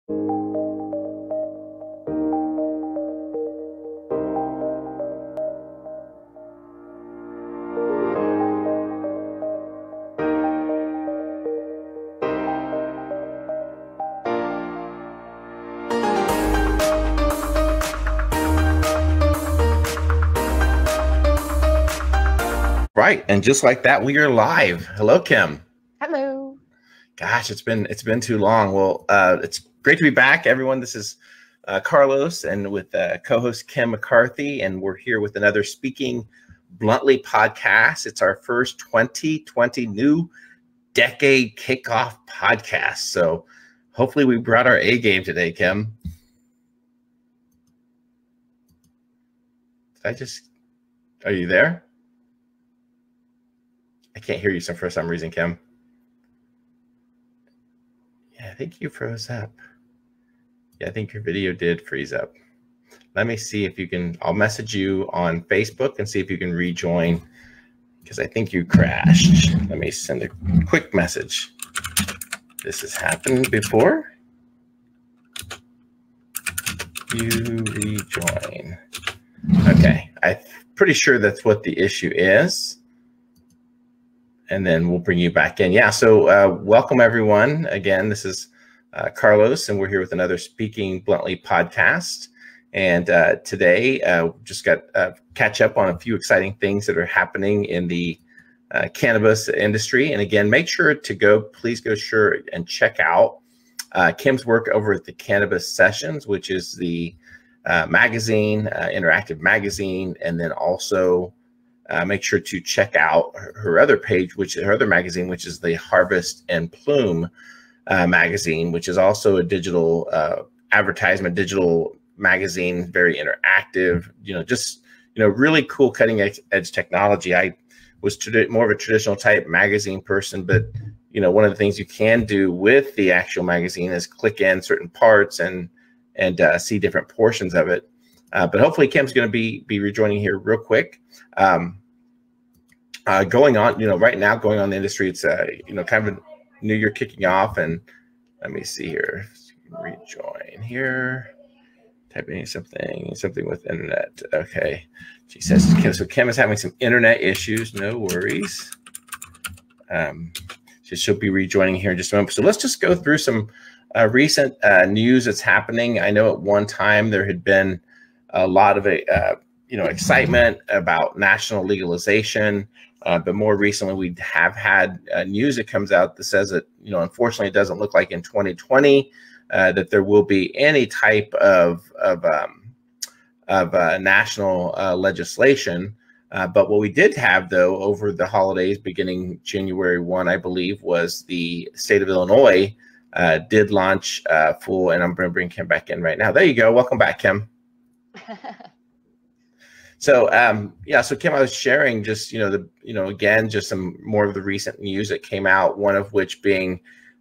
Right, and just like that, we are live. Hello, Kim. Hello. Gosh, it's been too long. Well, it's great to be back, everyone. This is Carlos, and with co-host Kim McCarthy, and we're here with another Speaking Bluntly podcast. It's our first 2020 new decade kickoff podcast. So hopefully we brought our A game today, Kim. Are you there? I can't hear you for some reason, Kim. Yeah, I think you froze up. Yeah, I think your video did freeze up. Let me see if you can, I'll message you on Facebook and see if you can rejoin, because I think you crashed. Let me send a quick message. This has happened before. You rejoin. Okay, I'm pretty sure that's what the issue is. And then we'll bring you back in. Yeah, so welcome everyone. Again, this is Carlos, and we're here with another Speaking Bluntly podcast. And today, just got catch up on a few exciting things that are happening in the cannabis industry. And again, make sure to please go sure and check out Kim's work over at the Cannabis Sessions, which is the magazine, interactive magazine, and then also make sure to check out her other page, her other magazine, which is the Harvest and Plume magazine, which is also a digital advertisement, digital magazine, very interactive, really cool cutting edge technology. I was more of a traditional type magazine person, but one of the things you can do with the actual magazine is click in certain parts and see different portions of it. But hopefully Kim's going to be rejoining here real quick. Going on, right now going on in the industry, it's kind of a new year kicking off, and let me see here. Rejoin here. Typing something with internet. Okay, she says Kim. So Kim is having some internet issues. No worries. She'll be rejoining here in just a moment. So let's just go through some recent news that's happening. I know at one time there had been a lot of excitement about national legalization, but more recently we have had news that comes out that says that unfortunately it doesn't look like in 2020 that there will be any type of national legislation. But what we did have, though, over the holidays, beginning January 1, I believe, was the state of Illinois did launch full, and I'm going to bring Kim back in right now. There you go. Welcome back, Kim. So, so Kim, I was sharing just, again, just some more of the recent news that came out, one of which being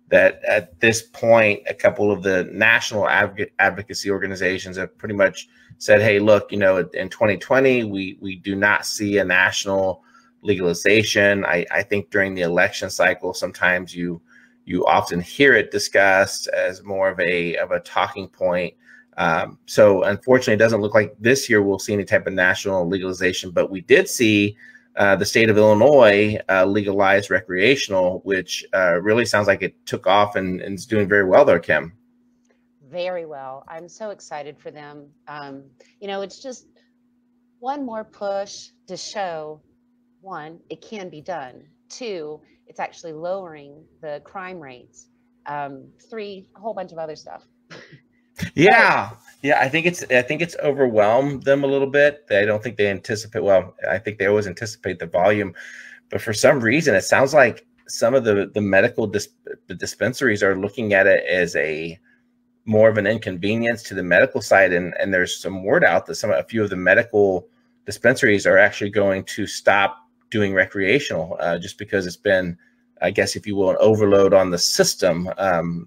that at this point, a couple of the national advocacy organizations have pretty much said, hey, look, in 2020, we do not see a national legalization. I think during the election cycle, sometimes you often hear it discussed as more of a talking point. So unfortunately, it doesn't look like this year we'll see any type of national legalization, but we did see the state of Illinois legalize recreational, which really sounds like it took off and is doing very well there, Kim. Very well. I'm so excited for them. It's just one more push to show, one, it can be done. Two, it's actually lowering the crime rates. Three, a whole bunch of other stuff. Yeah. I think it's overwhelmed them a little bit. I don't think they anticipate. Well, I think they always anticipate the volume, but for some reason, it sounds like some of the medical dispensaries are looking at it as more of an inconvenience to the medical side, and there's some word out that a few of the medical dispensaries are actually going to stop doing recreational just because it's been, I guess, if you will, an overload on the system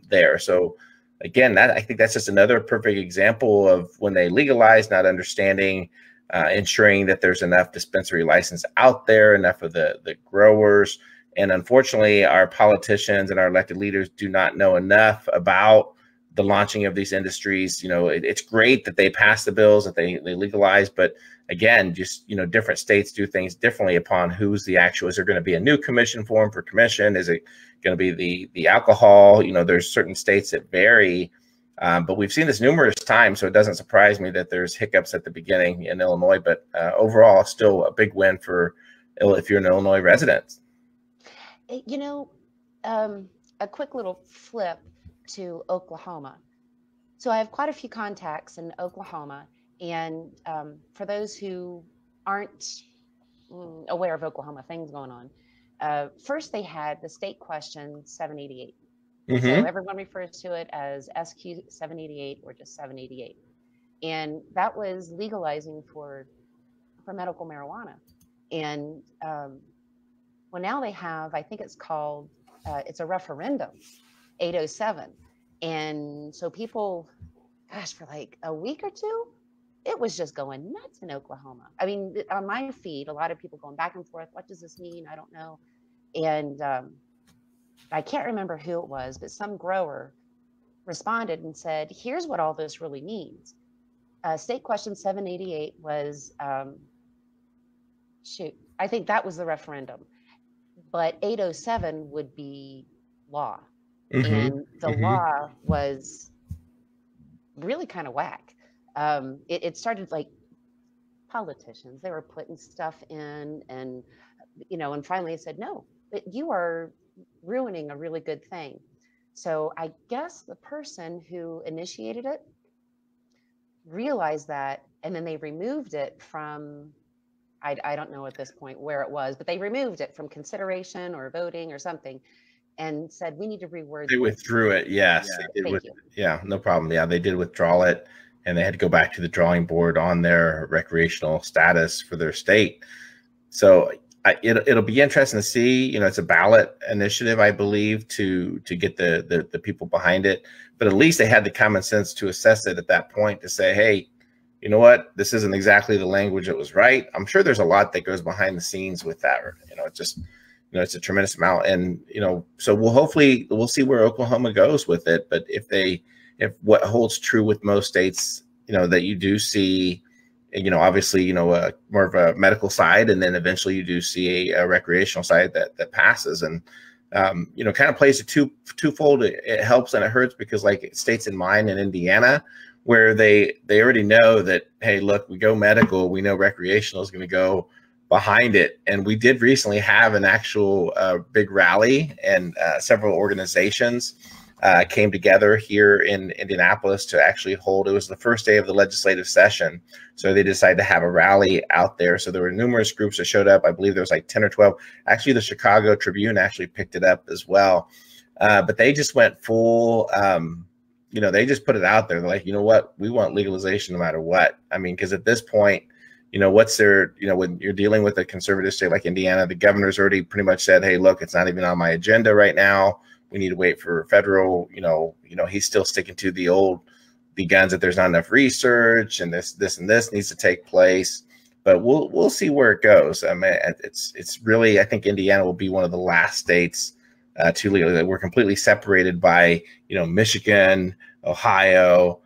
there. So again, I think that's just another perfect example of when they legalize, not understanding, ensuring that there's enough dispensary license out there, enough of the growers. And unfortunately, our politicians and our elected leaders do not know enough about the launching of these industries. It's great that they pass the bills, that they legalize, but again, just, different states do things differently upon who's the actual. Is there going to be a new commission form for commission? Is it going to be the alcohol? There's certain states that vary, but we've seen this numerous times, so it doesn't surprise me that there's hiccups at the beginning in Illinois. But overall, still a big win for if you're an Illinois resident. A quick little flip to Oklahoma. So I have quite a few contacts in Oklahoma. And for those who aren't aware of Oklahoma things going on, first they had the state question 788. Mm-hmm. So everyone refers to it as SQ 788 or just 788. And that was legalizing for medical marijuana. And well, now they have, I think it's called, it's a referendum, 807. And so people, gosh, for like a week or two, it was just going nuts in Oklahoma. I mean, on my feed, a lot of people going back and forth. What does this mean? I don't know. And I can't remember who it was, but some grower responded and said, here's what all this really means. State question 788 was, I think that was the referendum. But 807 would be law. Mm-hmm. And the law was really kind of whack. It started like politicians, they were putting stuff in and finally I said, no, but you are ruining a really good thing. So I guess the person who initiated it realized that, and then they removed it from, I don't know at this point where it was, but they removed it from consideration or voting or something and said, we need to reword. They withdrew it. Yes. Yeah, they did yeah, no problem. Yeah, they did withdraw it, and they had to go back to the drawing board on their recreational status for their state. So it'll be interesting to see. It's a ballot initiative, I believe, to get the people behind it. But at least they had the common sense to assess it at that point to say, hey, you know what? This isn't exactly the language that was right. I'm sure there's a lot that goes behind the scenes with that. It's just, it's a tremendous amount. And, so we'll see where Oklahoma goes with it. But if what holds true with most states, that you do see, obviously, more of a medical side, and then eventually you do see a recreational side that passes. And, kind of plays a twofold. It helps and it hurts because like states in mine in Indiana, where they already know that, hey, look, we go medical, we know recreational is going to go behind it. And we did recently have an actual big rally, and several organizations came together here in Indianapolis to actually hold. It was the first day of the legislative session, so they decided to have a rally out there. So there were numerous groups that showed up. I believe there was like 10 or 12. Actually, the Chicago Tribune actually picked it up as well. But they just went full, they just put it out there. They're like, you know what, we want legalization no matter what. I mean, because at this point, what's their, when you're dealing with a conservative state like Indiana, the governor's already pretty much said, hey, look, it's not even on my agenda right now. We need to wait for federal, he's still sticking to the guns that there's not enough research and this and this needs to take place. But we'll see where it goes. I mean, it's really, I think Indiana will be one of the last states to legalize. We're completely separated by, Michigan, Ohio,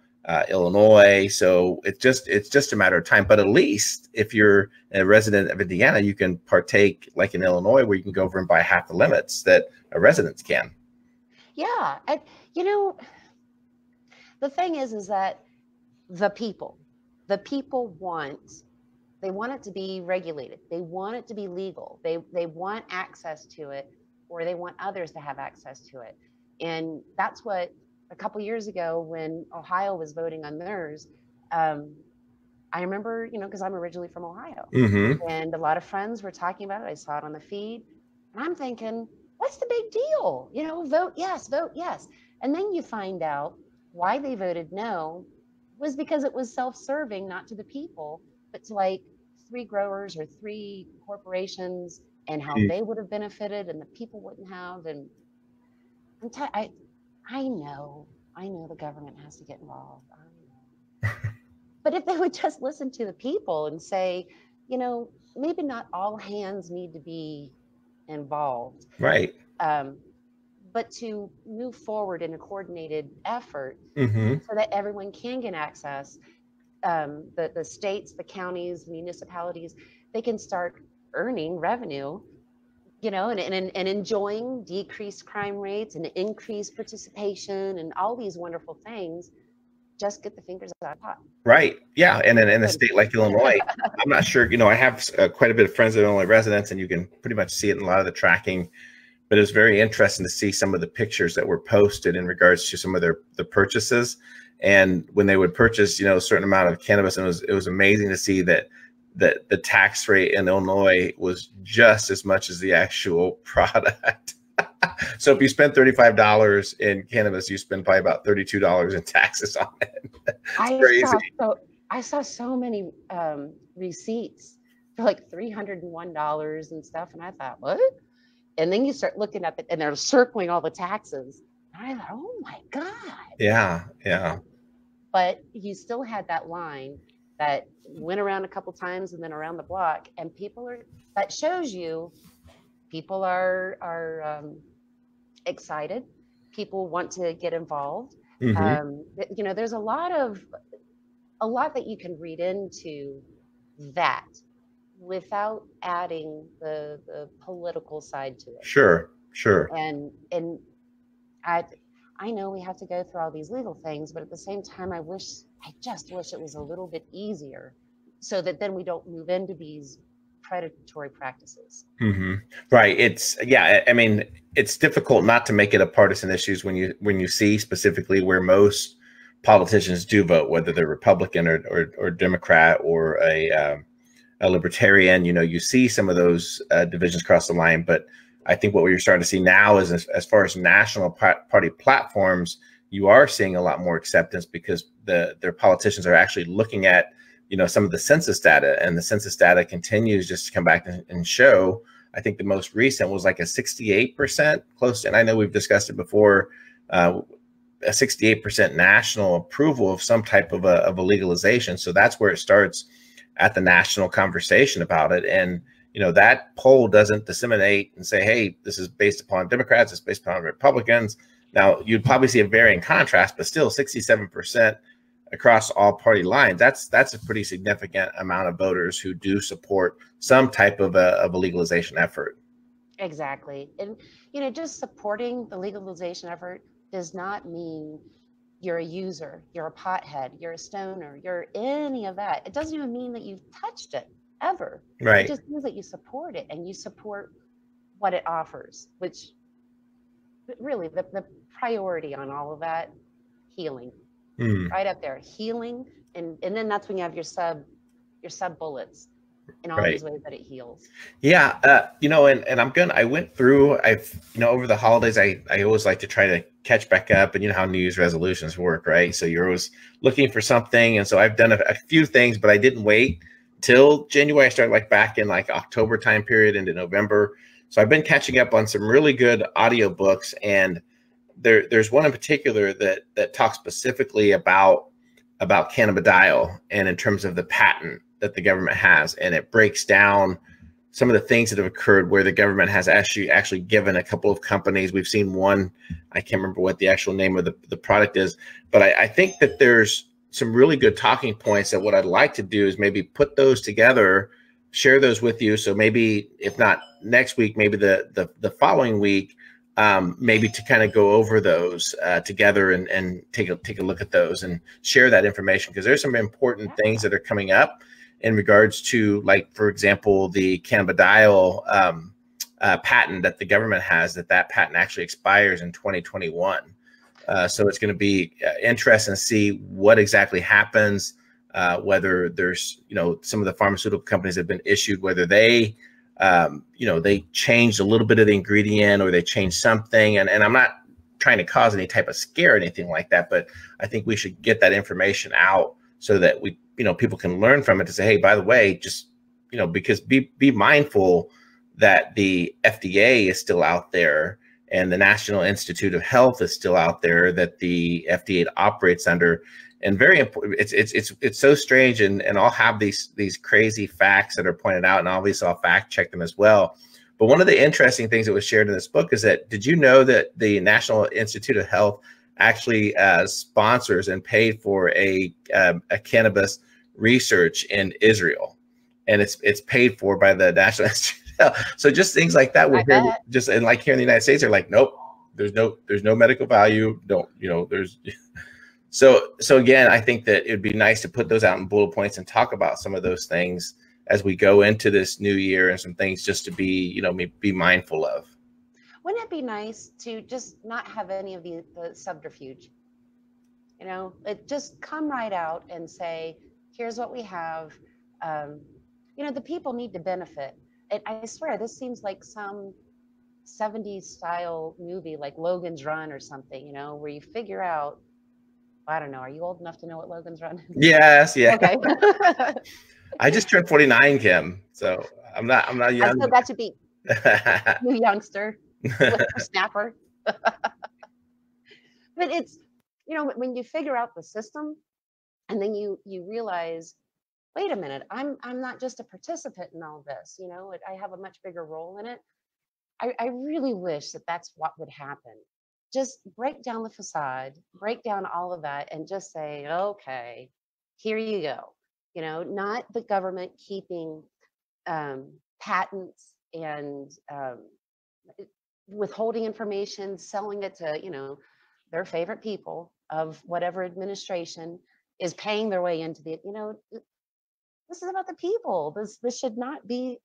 Illinois. So it's just a matter of time. But at least if you're a resident of Indiana, you can partake like in Illinois, where you can go over and buy half the limits that a resident can. Yeah. The thing is that the people want it to be regulated. They want it to be legal. They want access to it, or they want others to have access to it. And that's what a couple years ago when Ohio was voting on theirs, I remember, because I'm originally from Ohio, mm-hmm. and a lot of friends were talking about it. I saw it on the feed, and I'm thinking, what's the big deal? Vote yes, vote yes. And then you find out why they voted no was because it was self-serving, not to the people, but to like 3 growers or 3 corporations, and how they would have benefited and the people wouldn't have. And I know the government has to get involved. I know. But if they would just listen to the people and say, maybe not all hands need to be involved. Right. but to move forward in a coordinated effort Mm-hmm. so that everyone can get access. The states, the counties, municipalities, they can start earning revenue, and enjoying decreased crime rates and increased participation and all these wonderful things. Just get the fingers out of the pot. Right. Yeah. And then in a state like Illinois, I'm not sure, I have quite a bit of friends that are Illinois residents, and you can pretty much see it in a lot of the tracking. But it was very interesting to see some of the pictures that were posted in regards to some of the purchases. And when they would purchase, a certain amount of cannabis, and it was amazing to see that the tax rate in Illinois was just as much as the actual product. So if you spend $35 in cannabis, you spend probably about $32 in taxes on it. It's crazy. I saw so many receipts for like $301 and stuff, and I thought, what? And then you start looking at it, and they're circling all the taxes. And I thought, oh my God. Yeah, yeah. But you still had that line that went around a couple times and then around the block, and that shows you people are excited. People want to get involved. Mm-hmm. There's a lot that you can read into that without adding the political side to it. Sure. And I know we have to go through all these legal things, but at the same time, I just wish it was a little bit easier, so that then we don't move into these predatory practices. Mm-hmm. Right. It's difficult not to make it a partisan issue when you see specifically where most politicians do vote, whether they're Republican or Democrat or a libertarian. You see some of those divisions cross the line, but I think what we're starting to see now is, as far as national party platforms, you are seeing a lot more acceptance, because their politicians are actually looking at some of the census data, and the census data continues just to come back and show. I think the most recent was like a 68% close, and I know we've discussed it before, a 68% national approval of some type of a legalization. So that's where it starts at the national conversation about it. And that poll doesn't disseminate and say, hey, this is based upon Democrats, it's based upon Republicans. Now, you'd probably see a varying contrast, but still 67% across all party lines. That's a pretty significant amount of voters who do support some type of a legalization effort. Exactly. And, just supporting the legalization effort does not mean you're a user, you're a pothead, you're a stoner, you're any of that. It doesn't even mean that you've touched it ever. Right. It just means that you support it, and you support what it offers, which really the priority on all of that, healing. Right up there, healing, and then that's when you have your sub bullets in all these ways that it heals. Yeah, and I went through, over the holidays, I always like to try to catch back up, and how New Year's resolutions work, right? So you're always looking for something, and so I've done a few things, but I didn't wait till January. I started back in October time period into November. So I've been catching up on some really good audiobooks, and there's one in particular that talks specifically about cannabidiol, and in terms of the patent that the government has, and it breaks down some of the things that have occurred where the government has actually given a couple of companies. We've seen one, I can't remember what the actual name of the product is, but I think that there's some really good talking points that what I'd like to do is maybe put those together, share those with you. So maybe if not next week, maybe the following week, maybe to kind of go over those together and take a look at those and share that information, because there's some important things that are coming up in regards to, for example, the cannabidiol patent that the government has, that patent actually expires in 2021. So it's going to be interesting to see what exactly happens, whether there's, some of the pharmaceutical companies have been issued, whether they they changed a little bit of the ingredient or they changed something. And I'm not trying to cause any type of scare or anything like that, but I think we should get that information out so that people can learn from it, to say, hey, by the way, just, because be mindful that the FDA is still out there, and the National Institute of Health is still out there, that the FDA operates under. And very important, it's so strange, and I'll have these crazy facts that are pointed out, and obviously I'll fact check them as well. But one of the interesting things that was shared in this book is that, did you know that the National Institute of Health actually sponsors and paid for a cannabis research in Israel, and it's paid for by the National Institute of Health. So just things like that, we're here, just, and like here in the United States, they're like, nope, there's no medical value. Don't, there's. So again, I think that it would be nice to put those out in bullet points and talk about some of those things as we go into this new year, and some things just to be, be mindful of. Wouldn't it be nice to just not have any of the subterfuge? Just come right out and say, here's what we have. The people need to benefit. I swear, this seems like some 70s style movie like Logan's Run or something, where you figure out, I don't know, are you old enough to know what Logan's Run is? Yes, yeah. Okay. I just turned 49, Kim, so I'm not young. I still got to be new youngster, snapper. But it's, when you figure out the system, and then you realize, wait a minute, I'm not just a participant in all this, I have a much bigger role in it. I really wish that that's what would happen. Just break down the facade, break down all of that, and just say, okay, here you go. Not the government keeping patents and withholding information, selling it to, their favorite people of whatever administration is paying their way into the, this is about the people. This should not be,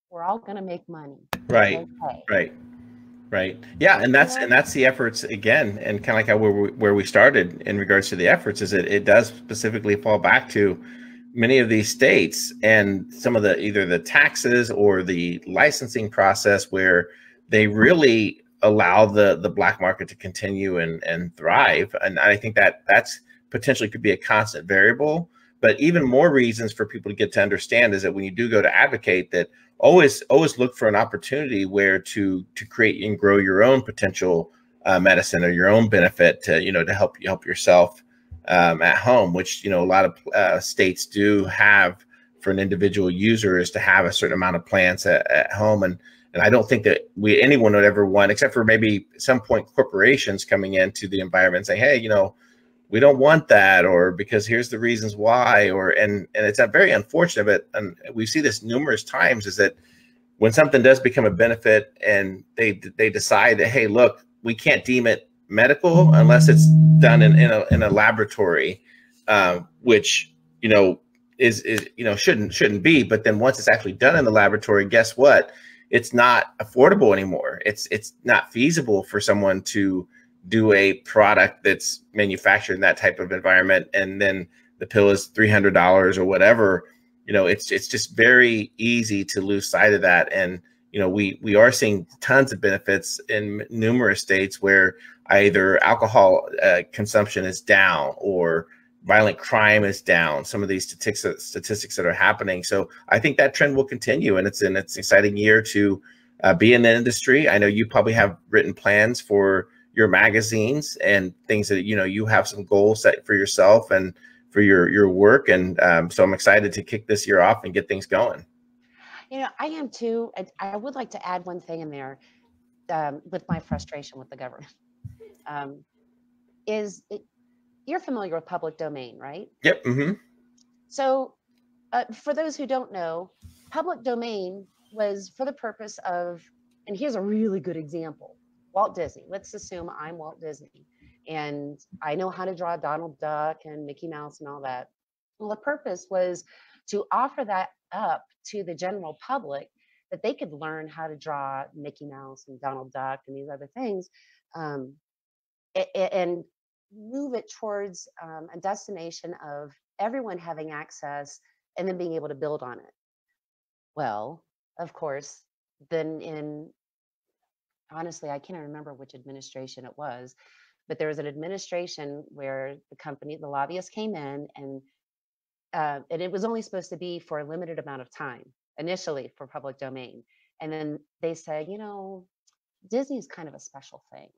we're all going to make money. Right. Okay. Right. Yeah. And that's the efforts again, and kind of like how where we started in regards to the efforts, is it does specifically fall back to many of these states and some of the, either the taxes or the licensing process, where they really allow the black market to continue and thrive. And I think that's potentially could be a constant variable. But even more reasons for people to get to understand is that when you do go to advocate, that always look for an opportunity where to create and grow your own potential medicine or your own benefit to, to help yourself at home, which, a lot of states do have for an individual user, is to have a certain amount of plants at home. And I don't think that anyone would ever want, except for maybe at some point corporations coming into the environment and saying, hey, we don't want that, or because here's the reasons why, and it's a very unfortunate, but and we see this numerous times, is that when something does become a benefit and they decide that, hey, look, we can't deem it medical unless it's done in a laboratory, which is shouldn't be. But then once it's actually done in the laboratory, guess what? It's not affordable anymore. It's not feasible for someone to do a product that's manufactured in that type of environment, and then the pill is $300 or whatever. It's just very easy to lose sight of that. And we are seeing tons of benefits in numerous states where either alcohol consumption is down or violent crime is down. Some of these statistics that are happening. So I think that trend will continue, and it's an exciting year to be in the industry. I know you probably have written plans for your magazines and things that, you have some goals set for yourself and for your work. And so I'm excited to kick this year off and get things going. I am too. I would like to add one thing in there with my frustration with the government. You're familiar with public domain, right? Yep. Mm-hmm. So for those who don't know, public domain was for the purpose of, and here's a really good example, Walt Disney. Let's assume I'm Walt Disney and I know how to draw Donald Duck and Mickey Mouse and all that. Well, the purpose was to offer that up to the general public, that they could learn how to draw Mickey Mouse and Donald Duck and these other things, and move it towards a destination of everyone having access and then being able to build on it. Well, of course, then honestly, I can't remember which administration it was, but there was an administration where the lobbyists came in, and it was only supposed to be for a limited amount of time initially for public domain. And then they said, Disney's kind of a special thing.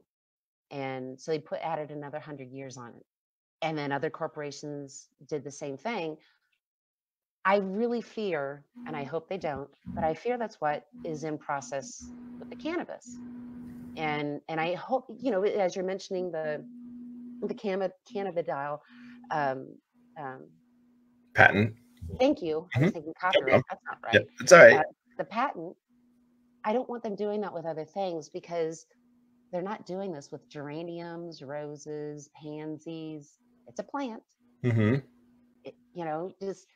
And so they added another 100 years on it. And then other corporations did the same thing. I really fear, and I hope they don't, but I fear that's what is in process with the cannabis. And I hope, as you're mentioning the cannabidiol, um, um, Patent. thank you. I was Mhm. thinking No copyright. problem. That's not Yep, right. it's all right. Uh, the patent, I don't want them doing that with other things because they're not doing this with geraniums, roses, pansies. It's a plant. Hmm. Just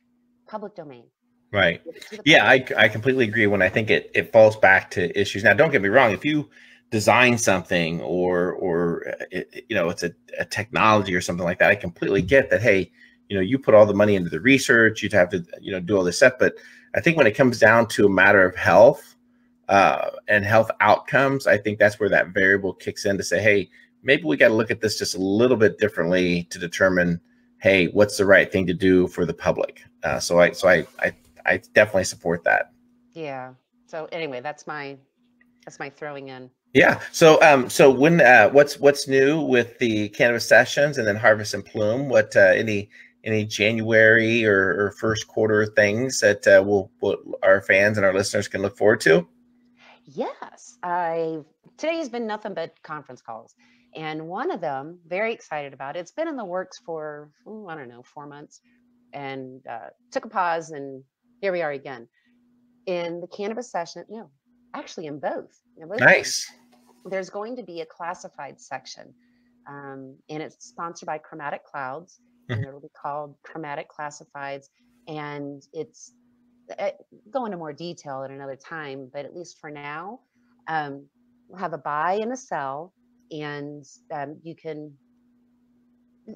public domain. Right. Give it to the Yeah, public. I completely agree when I think it falls back to issues. Now, don't get me wrong. If you design something or it's a technology or something like that, I completely get that. Hey, you put all the money into the research, you'd have to, do all this stuff. But I think when it comes down to a matter of health and health outcomes, I think that's where that variable kicks in to say, hey, maybe we got to look at this just a little bit differently to determine, hey, what's the right thing to do for the public. I definitely support that. Yeah. So anyway, that's my throwing in. Yeah. So when what's new with the cannabis sessions and then Harvest and Plume? What any January or first quarter things that will our fans and our listeners can look forward to? Yes, today has been nothing but conference calls, and one of them, very excited about it. It's been in the works for I don't know, 4 months, and took a pause, and here we are again in the cannabis session. No, actually, in both of them, Nice. there's going to be a classified section, and it's sponsored by Chromatic Clouds, and Mhm. it'll be called Chromatic Classifieds, and it's uh, go into more detail at another time, but at least for now, um, we'll have a buy and a sell, and you can,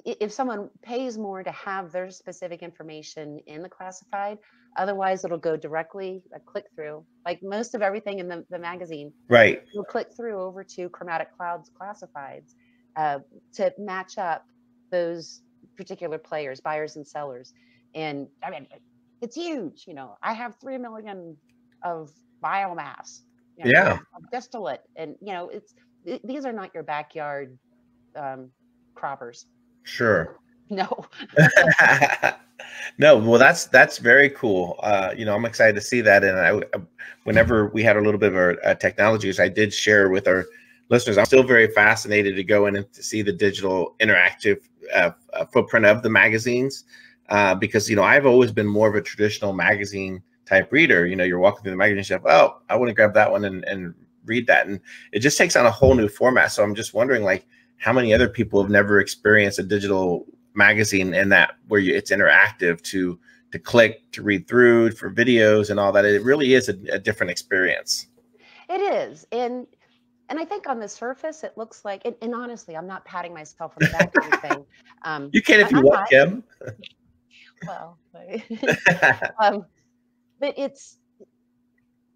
if someone pays more to have their specific information in the classified, otherwise it'll go directly a click through, like most of everything in the magazine. Right. You'll click through over to Chromatic Clouds classifieds to match up those particular players, buyers and sellers. And I mean, it's huge. I have 3 million of biomass, Yeah. of distillate, and these are not your backyard um, croppers. Sure. No. No, well, that's very cool. I'm excited to see that. And whenever we had a little bit of our technologies, I did share with our listeners. I'm still very fascinated to go in and to see the digital interactive footprint of the magazines, because I've always been more of a traditional magazine type reader. You're walking through the magazine, stuff. Oh, I want to grab that one and read that, and it just takes on a whole new format. So I'm just wondering, like, how many other people have never experienced a digital magazine and that where it's interactive to click, to read through, for videos and all that. It really is a different experience. It is. And I think on the surface it looks like, and honestly, I'm not patting myself on the back or anything. You can if you I'm want, not. Kim. Well, um, but it's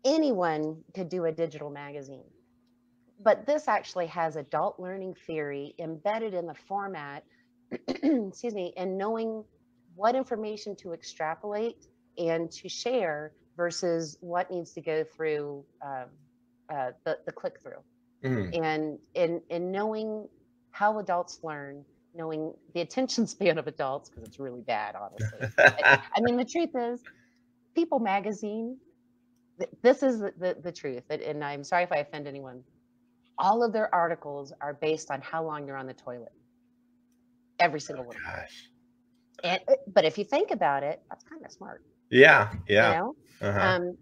anyone could do a digital magazine. But this actually has adult learning theory embedded in the format, excuse me, and knowing what information to extrapolate and to share versus what needs to go through the click through, Mm. and knowing how adults learn, knowing the attention span of adults, because it's really bad, honestly. I mean, the truth is, People Magazine, this is the truth, and I'm sorry if I offend anyone. All of their articles are based on how long you're on the toilet, every single one of them. Gosh. And but if you think about it, that's kind of smart, Yeah. you Yeah. know. Uh-huh. Um,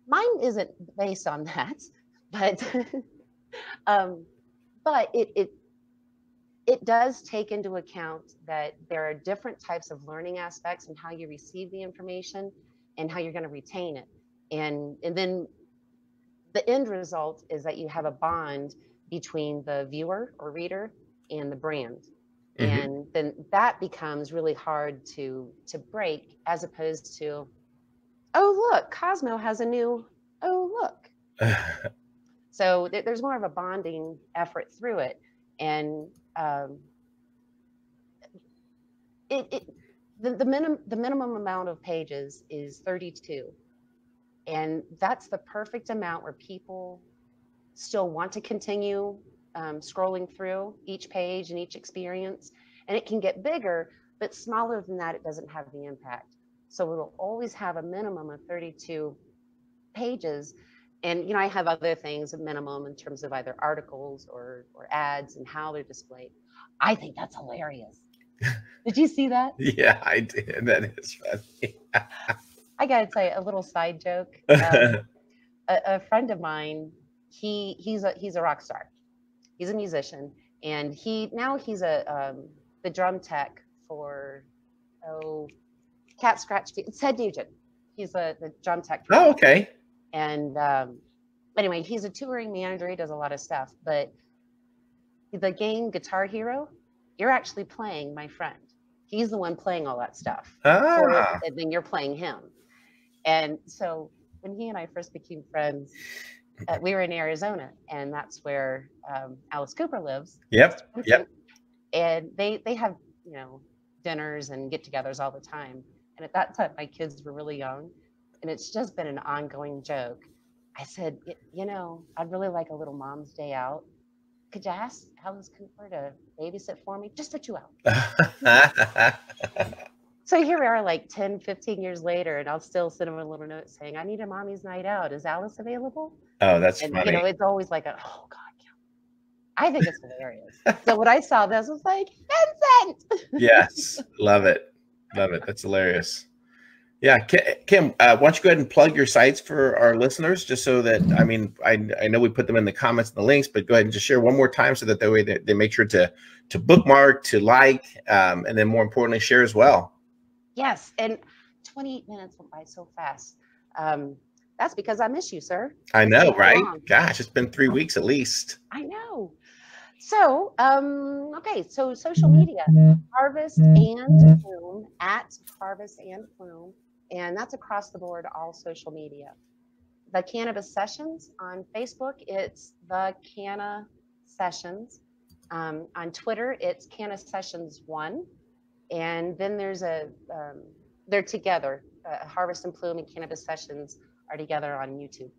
Mine isn't based on that, but um, but it does take into account that there are different types of learning aspects and how you receive the information and how you're going to retain it, and then the end result is that you have a bond between the viewer or reader and the brand, Hmm. and then that becomes really hard to break, as opposed to, oh look, Cosmo has a new, oh look. So there's more of a bonding effort through it, and um, it the minimum amount of pages is 32, and that's the perfect amount where people still want to continue scrolling through each page and each experience. And it can get bigger, but smaller than that, it doesn't have the impact. So we'll always have a minimum of 32 pages. And, you know, I have other things at minimum in terms of either articles or ads and how they're displayed. I think that's hilarious. Did you see that? Yeah, I did. That is funny. I got to tell you a little side joke. A friend of mine, he's a rock star. He's a musician, and he's the drum tech for Cat Scratch. It's Ted Nugent. He's the drum tech. Oh, okay. And anyway, he's a touring manager. He does a lot of stuff. But the game Guitar Hero, you're actually playing my friend. He's the one playing all that stuff. Ah. And then you're playing him. And so when he and I first became friends, we were in Arizona, and that's where Alice Cooper lives. Yep. And they have, you know, dinners and get-togethers all the time. And at that time, my kids were really young, and it's just been an ongoing joke. I said, you know, I'd really like a little mom's day out. Could you ask Alice Cooper to babysit for me? Just for 2 hours. So here we are like 10, 15 years later, and I'll still send him a little note saying, I need a mommy's night out. Is Alice available? Oh, that's and, funny. You know, it's always like, oh, God. I think it's hilarious. So when I saw this, I was like, Vincent! Yes, love it. Love it. That's hilarious. Yeah, Kim, why don't you go ahead and plug your sites for our listeners, just so that, I mean, I know we put them in the comments and the links, but go ahead and just share one more time so that way they make sure to bookmark, to like, and then more importantly, share as well. Yes, and 28 minutes went by so fast. That's because I miss you, sir. I know, right? Gosh, it's been 3 weeks at least. I know. So, okay, so social media, Harvest and Plume, at Harvest and Plume, and that's across the board, all social media. The Cannabis Sessions on Facebook, it's the Canna Sessions. On Twitter, it's Canna Sessions 1. And then there's they're together. Harvest and Plume and Cannabis Sessions are together on YouTube.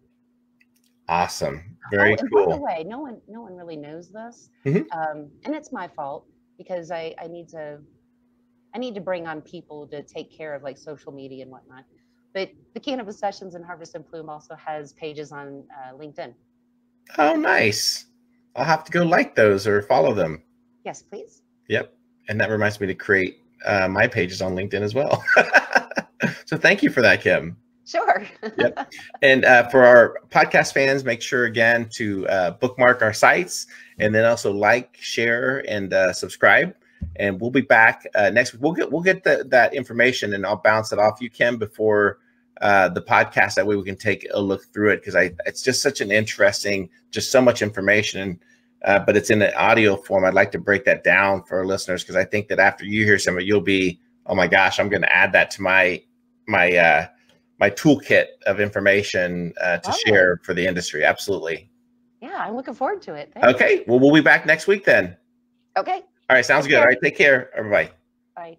Awesome. Very cool. By the way, no one really knows this. And it's my fault because I need to bring on people to take care of like social media and whatnot. But the Cannabis Sessions and Harvest and Plume also has pages on LinkedIn. Oh, nice. I'll have to go like those or follow them. Yes, please. Yep. And that reminds me to create my pages on LinkedIn as well. So thank you for that, Kim. Sure. Yep. And for our podcast fans, make sure again to bookmark our sites and then also like, share, and subscribe. And we'll be back next week. We'll get that information, and I'll bounce it off you, Kim, before the podcast. That way we can take a look through it, because it's just such an interesting, just so much information. But it's in an audio form. I'd like to break that down for our listeners, because I think that after you hear some of it, you'll be, oh my gosh, I'm going to add that to my toolkit of information to share for the industry. Absolutely. Yeah, I'm looking forward to it. Thanks. Okay. Well, we'll be back next week then. Okay. All right. Sounds good. All right. Take care. Everybody. Bye.